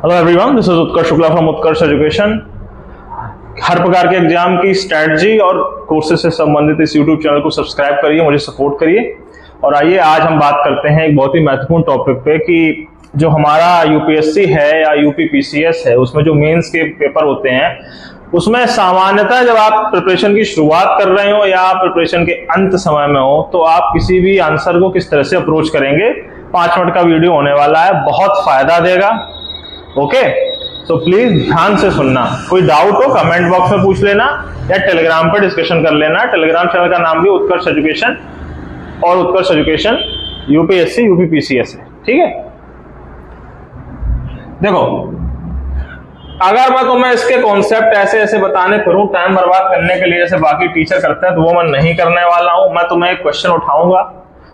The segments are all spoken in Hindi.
Hello everyone, this is Utkarsh Shukla from Utkarsh education. हर प्रकार के एग्जाम की स्ट्रेटजी और कोर्सेज से संबंधित इस यूट्यूब चैनल को सब्सक्राइब करिए, मुझे सपोर्ट करिए। और आइए आज हम बात करते हैं एक बहुत ही महत्वपूर्ण टॉपिक पे कि जो हमारा यूपीएससी है या यूपी पीसीएस है, उसमें जो मेंस के पेपर होते हैं, उसमें सामान्यतः जब आप प्रिपरेशन की शुरुआत कर रहे हो या प्रिपरेशन के अंत समय में हो, तो आप किसी भी आंसर को किस तरह से अप्रोच करेंगे। 5 मिनट का वीडियो होने वाला है, बहुत फायदा देगा। ओके, तो प्लीज ध्यान से सुनना। कोई डाउट हो कमेंट बॉक्स में पूछ लेना या टेलीग्राम पर डिस्कशन कर लेना। टेलीग्राम चैनल का नाम भी उत्कर्ष एजुकेशन और उत्कर्ष एजुकेशन यूपीएससी यूपी पीसीएस है, ठीक है। देखो, अगर मैं तुम्हें इसके कॉन्सेप्ट ऐसे ऐसे बताने फिरूं टाइम बर्बाद करने के लिए जैसे बाकी टीचर करते हैं, तो वो मैं नहीं करने वाला हूं। मैं तुम्हें एक क्वेश्चन उठाऊंगा,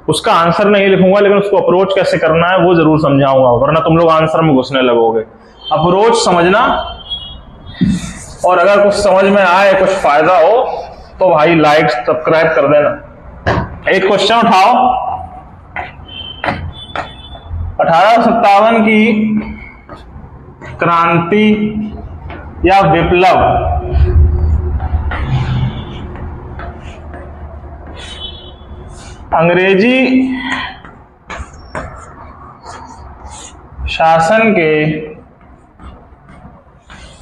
उसका आंसर नहीं लिखूंगा, लेकिन उसको अप्रोच कैसे करना है वो जरूर समझाऊंगा, वरना तुम लोग आंसर में घुसने लगोगे। अप्रोच समझना, और अगर कुछ समझ में आए, कुछ फायदा हो, तो भाई लाइक सब्सक्राइब कर देना। एक क्वेश्चन उठाओ, 1857 की क्रांति या विप्लव अंग्रेजी शासन के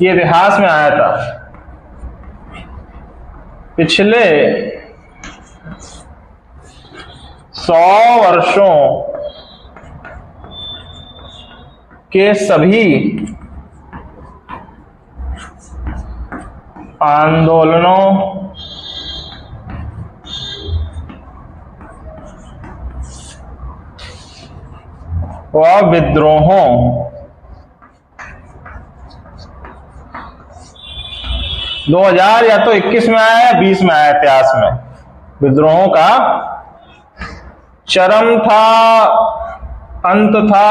ये इतिहास में आया था। पिछले 100 वर्षों के सभी आंदोलनों व विद्रोहों 2000 या तो 21 में आया या 20 में आया इतिहास में, विद्रोहों का चरम था, अंत था,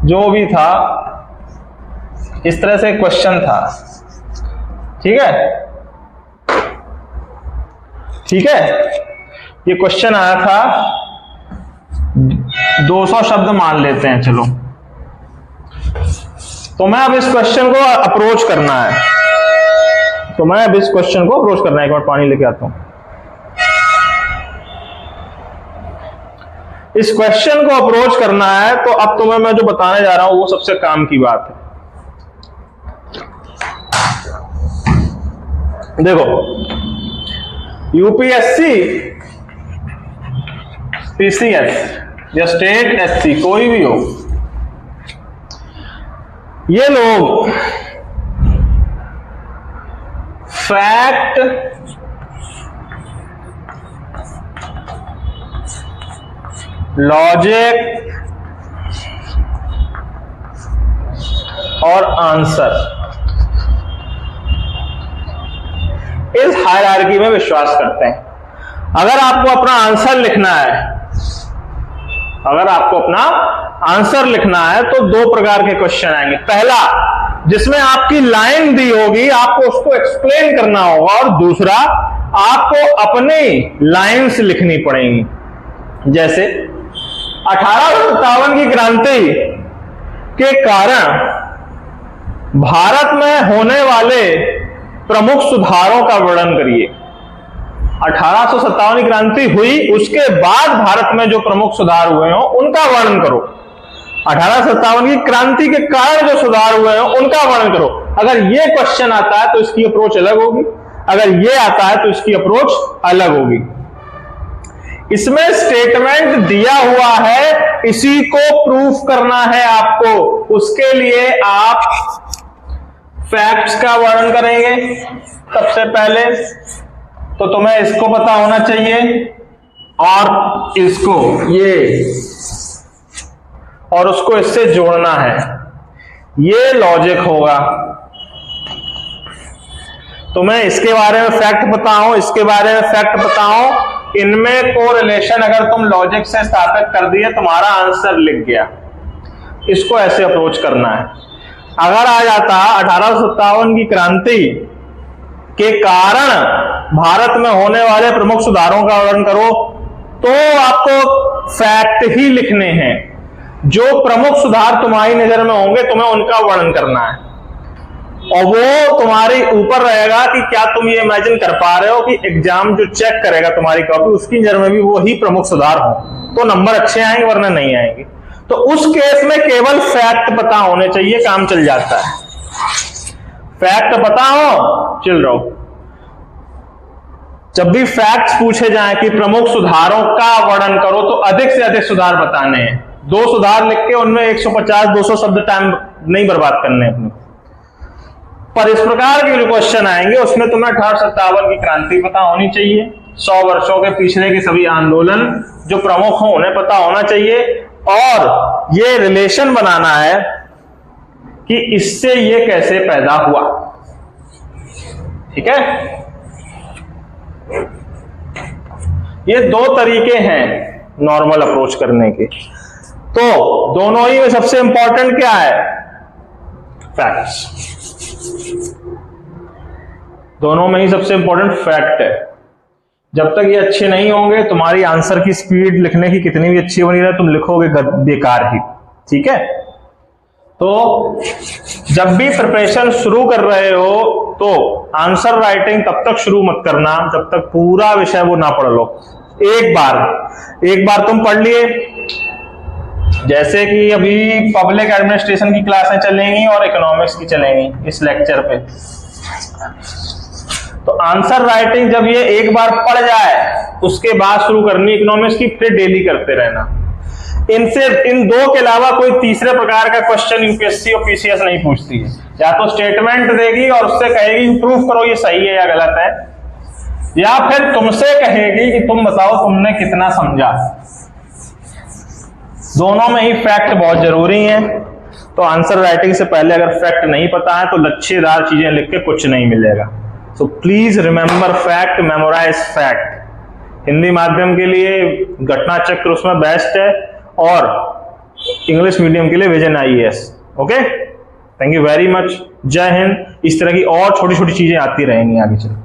जो भी था, इस तरह से क्वेश्चन था। ठीक है, ठीक है। ये क्वेश्चन आया था, 200 शब्द मान लेते हैं, चलो। तो मैं अब इस क्वेश्चन को अप्रोच करना है, एक बार पानी लेके आता हूं। इस क्वेश्चन को अप्रोच करना है, तो अब तुम्हें मैं जो बताने जा रहा हूं वो सबसे काम की बात है। देखो, यूपीएससी, पीसीएस या स्टेट एससी, कोई भी हो, ये लोग फैक्ट, लॉजिक और आंसर, इस हायरार्की में विश्वास करते हैं। अगर आपको अपना आंसर लिखना है, तो 2 प्रकार के क्वेश्चन आएंगे। पहला, जिसमें आपकी लाइन दी होगी, आपको उसको एक्सप्लेन करना होगा, और दूसरा, आपको अपनी लाइन्स लिखनी पड़ेंगी। जैसे 1857 की क्रांति के कारण भारत में होने वाले प्रमुख सुधारों का वर्णन करिए। 1857 की क्रांति हुई, उसके बाद भारत में जो प्रमुख सुधार हुए हो उनका वर्णन करो। 1857 की क्रांति के कारण जो सुधार हुए हो उनका वर्णन करो। अगर ये क्वेश्चन आता है तो इसकी अप्रोच अलग होगी, अगर ये आता है तो इसकी अप्रोच अलग होगी। इसमें स्टेटमेंट दिया हुआ है, इसी को प्रूफ करना है आपको। उसके लिए आप फैक्ट्स का वर्णन करेंगे सबसे पहले, तो तुम्हें इसको पता होना चाहिए, और इसको, ये, और उसको इससे जोड़ना है। ये लॉजिक होगा। तुम्हें इसके बारे में फैक्ट पता हो, इसके बारे में फैक्ट पता हो, इनमें कोरिलेशन अगर तुम लॉजिक से स्थापित कर दिए, तुम्हारा आंसर लिख गया। इसको ऐसे अप्रोच करना है। अगर आ जाता 1857 की क्रांति के कारण भारत में होने वाले प्रमुख सुधारों का वर्णन करो, तो आपको फैक्ट ही लिखने हैं। जो प्रमुख सुधार तुम्हारी नजर में होंगे तुम्हें उनका वर्णन करना है, और वो तुम्हारे ऊपर रहेगा कि क्या तुम ये इमेजिन कर पा रहे हो कि एग्जाम जो चेक करेगा तुम्हारी कॉपी उसकी नजर में भी वही प्रमुख सुधार हो, तो नंबर अच्छे आएंगे वरना नहीं आएंगे। तो उस केस में केवल फैक्ट पता होने चाहिए, काम चल जाता है। फैक्ट पता हो, चिल रहो। जब भी फैक्ट्स पूछे जाएं कि प्रमुख सुधारों का वर्णन करो तो अधिक से अधिक सुधार बताने हैं। 2 सुधार लिख के उनमें 150-200 शब्द टाइम नहीं बर्बाद करने अपने। पर इस प्रकार के जो क्वेश्चन आएंगे उसमें तुम्हें 1857 की क्रांति पता होनी चाहिए, 100 वर्षों के पिछले के सभी आंदोलन जो प्रमुख हो उन्हें पता होना चाहिए, और ये रिलेशन बनाना है कि इससे ये कैसे पैदा हुआ। ठीक है, ये 2 तरीके हैं नॉर्मल अप्रोच करने के। तो दोनों ही में सबसे इंपॉर्टेंट क्या है? फैक्ट्स। दोनों में ही सबसे इंपॉर्टेंट फैक्ट है। जब तक ये अच्छे नहीं होंगे, तुम्हारी आंसर की स्पीड लिखने की कितनी भी अच्छी बनी रहे, तुम लिखोगे बेकार ही। ठीक है, तो जब भी प्रिपरेशन शुरू कर रहे हो तो आंसर राइटिंग तब तक शुरू मत करना जब तक पूरा विषय वो ना पढ़ लो। एक बार तुम पढ़ लिए, जैसे कि अभी पब्लिक एडमिनिस्ट्रेशन की क्लासें चलेंगी और इकोनॉमिक्स की चलेंगी इस लेक्चर पे, तो आंसर राइटिंग जब ये एक बार पढ़ जाए उसके बाद शुरू करनी इकोनॉमिक्स की, फिर डेली करते रहना। इन 2 के अलावा कोई तीसरे प्रकार का क्वेश्चन यूपीएससी और पीसीएस नहीं पूछती है। या तो स्टेटमेंट देगी और उससे कहेगी प्रूफ करो ये सही है या गलत है, या फिर तुमसे कहेगी कि तुम बताओ तुमने कितना समझा। दोनों में ही फैक्ट बहुत जरूरी है। तो आंसर राइटिंग से पहले अगर फैक्ट नहीं पता है तो लच्छेदार चीजें लिख के कुछ नहीं मिलेगा। So please remember fact, memorize fact. Hindi माध्यम के लिए घटना चक्र उसमें बेस्ट है, और इंग्लिश मीडियम के लिए vision IAS. Okay, thank you very much, जय हिंद। इस तरह की और छोटी छोटी चीजें आती रहेंगी आगे चल।